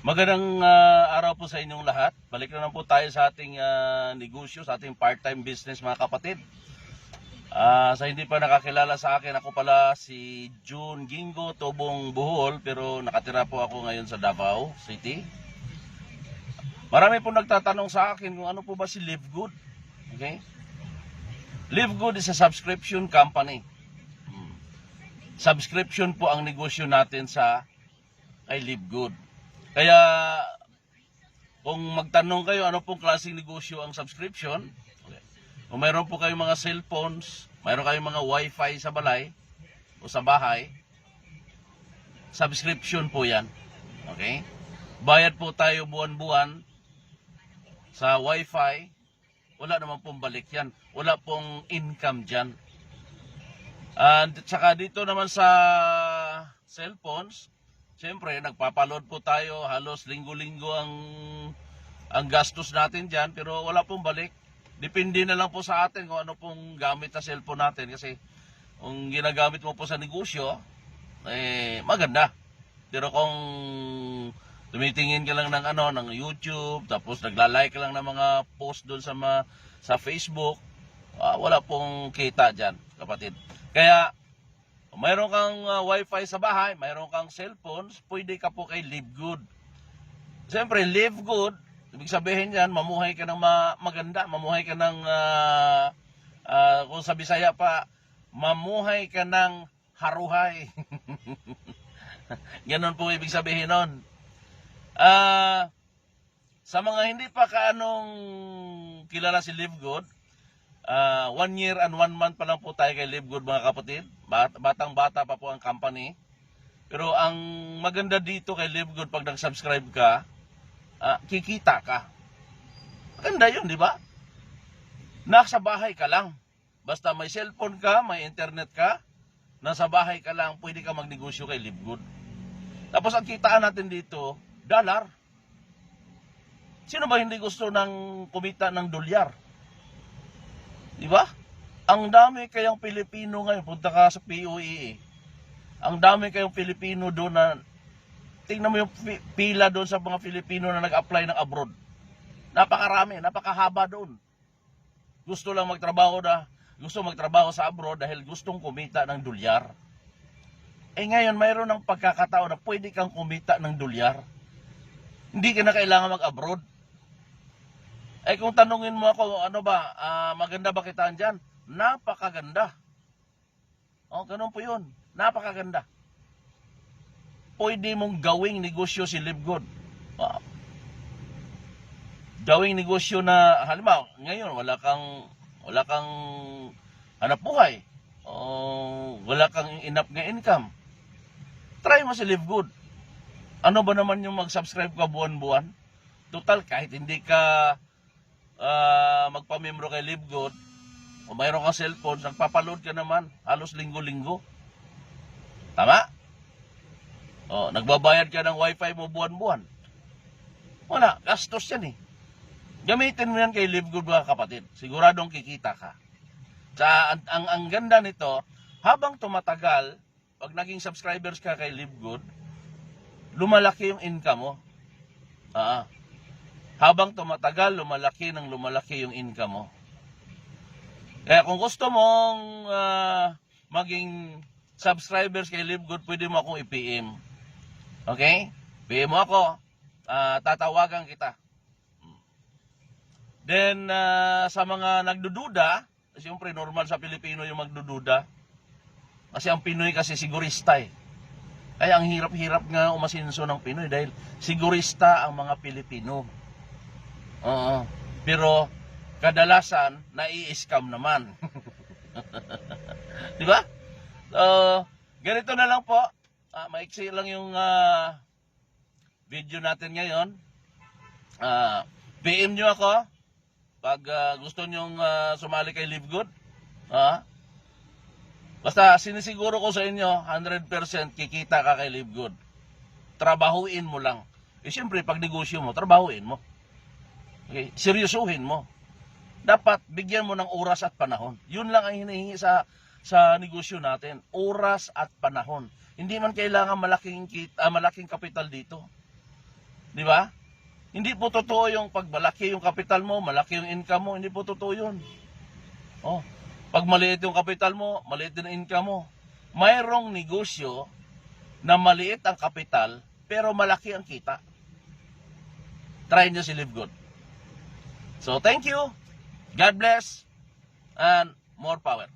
Magandang araw po sa inyong lahat. Balik na lang po tayo sa ating negosyo, sa ating part-time business mga kapatid. Sa hindi pa nakakilala sa akin, ako pala si June Gingo, Tobong Bohol, pero nakatira po ako ngayon sa Davao City. Marami po nagtatanong sa akin kung ano po ba si Live Good. Okay? Live Good is a subscription company. Subscription po ang negosyo natin sa kay Live Good. Kaya kung magtanong kayo ano pong klaseng negosyo ang subscription, okay, kung mayroon po kayong mga cellphones, mayroon kayong mga wifi sa balay o sa bahay, subscription po yan. Okay? Bayad po tayo buwan-buwan sa wifi, wala naman pong balik yan. Wala pong income dyan. At saka dito naman sa cellphones, siyempre, nagpapaload po tayo, halos linggo-linggo ang gastos natin dyan, pero wala pong balik. Depende na lang po sa atin kung ano pong gamit na cellphone natin. Kasi kung ginagamit mo po sa negosyo, maganda. Pero kung tumitingin ka lang ng YouTube, tapos nagla-like ka lang ng mga post doon sa Facebook, wala pong kita dyan, kapatid. Kaya, kung mayroon kang wifi sa bahay, mayroon kang cellphones, pwede ka po kay Live Good. Siyempre, Live Good, ibig sabihin yan, mamuhay ka ng maganda, mamuhay ka ng, kung sa Bisaya pa, mamuhay ka ng haruhay. Ganon po ibig sabihin nun. Sa mga hindi pa kilala si Live Good, 1 year and 1 month pa lang po tayo kay Live Good mga kapatid. Batang-bata pa po ang company. Pero ang maganda dito kay Live Good, pag nag-subscribe ka, kikita ka. Maganda yun, di ba? Nasa bahay ka lang. Basta may cellphone ka, may internet ka, nasa bahay ka lang, pwede ka magnegosyo kay Live Good. Tapos ang kitaan natin dito, dollar. Sino ba hindi gusto ng kumita ng dolyar? Di ba? Ang dami kayang Pilipino ngayon, punta ka sa POEA. Ang dami kayong Pilipino doon na, tingnan mo yung pila doon sa mga Pilipino na nag-apply ng abroad. Napakarami, napakahaba doon. Gusto magtrabaho sa abroad dahil gustong kumita ng dolyar. Ngayon, mayroon ng pagkakataon na pwede kang kumita ng dolyar. Hindi ka na kailangan mag-abroad. Kung tanungin mo ako, maganda ba kitaan dyan? Napakaganda. Ganun po yun. Napakaganda. Pwede mong gawing negosyo si Live Good. Gawing negosyo na, halimbawa, ngayon, wala kang hanap buhay. Wala kang enough na income. Try mo si Live Good. Ano ba naman yung mag-subscribe ka buwan-buwan? Total, kahit hindi ka magpamembro kay Live Good, o mayroon kang cellphone, nagpapaload ka naman, halos linggo-linggo. Tama? Nagbabayad ka ng wifi mo buwan-buwan. Wala, gastos yan eh. Gamitin mo yan kay Live Good mga kapatid. Siguradong kikita ka. Ang ganda nito, habang tumatagal, pag naging subscribers ka kay Live Good, lumalaki yung income mo. Habang tumatagal, lumalaki yung income mo. Kaya kung gusto mong maging subscribers kay Live Good, pwede mo akong i-PM. Okay? PM mo ako. Tatawagan kita. Then, sa mga nagdududa, siyempre normal sa Pilipino yung magdududa. Kasi ang Pinoy kasi sigurista eh. Kaya ang hirap-hirap nga umasinso ng Pinoy dahil sigurista ang mga Pilipino. Pero kadalasan nai-scam naman. Di ba? Ganito na lang po. Maiksi lang yung video natin ngayon. PM nyo ako pag gusto nyong sumali kay Live Good. Basta sinisiguro ko sa inyo 100% kikita ka kay Live Good. Trabahuin mo lang. Siyempre pag negosyo mo, trabahuin mo. Okay? Seryosuhin mo. Dapat bigyan mo ng oras at panahon. Yun lang ang hinihingi sa negosyo natin. Oras at panahon. Hindi man kailangan malaking kapital dito. Di ba? Hindi po totoo yung pag malaki yung kapital mo, malaki yung income mo, hindi po totoo yun. Oh, pag maliit yung kapital mo, maliit din ang income mo. Mayroong negosyo na maliit ang kapital, pero malaki ang kita. Try nyo si Live Good. So, thank you. God bless. And more power.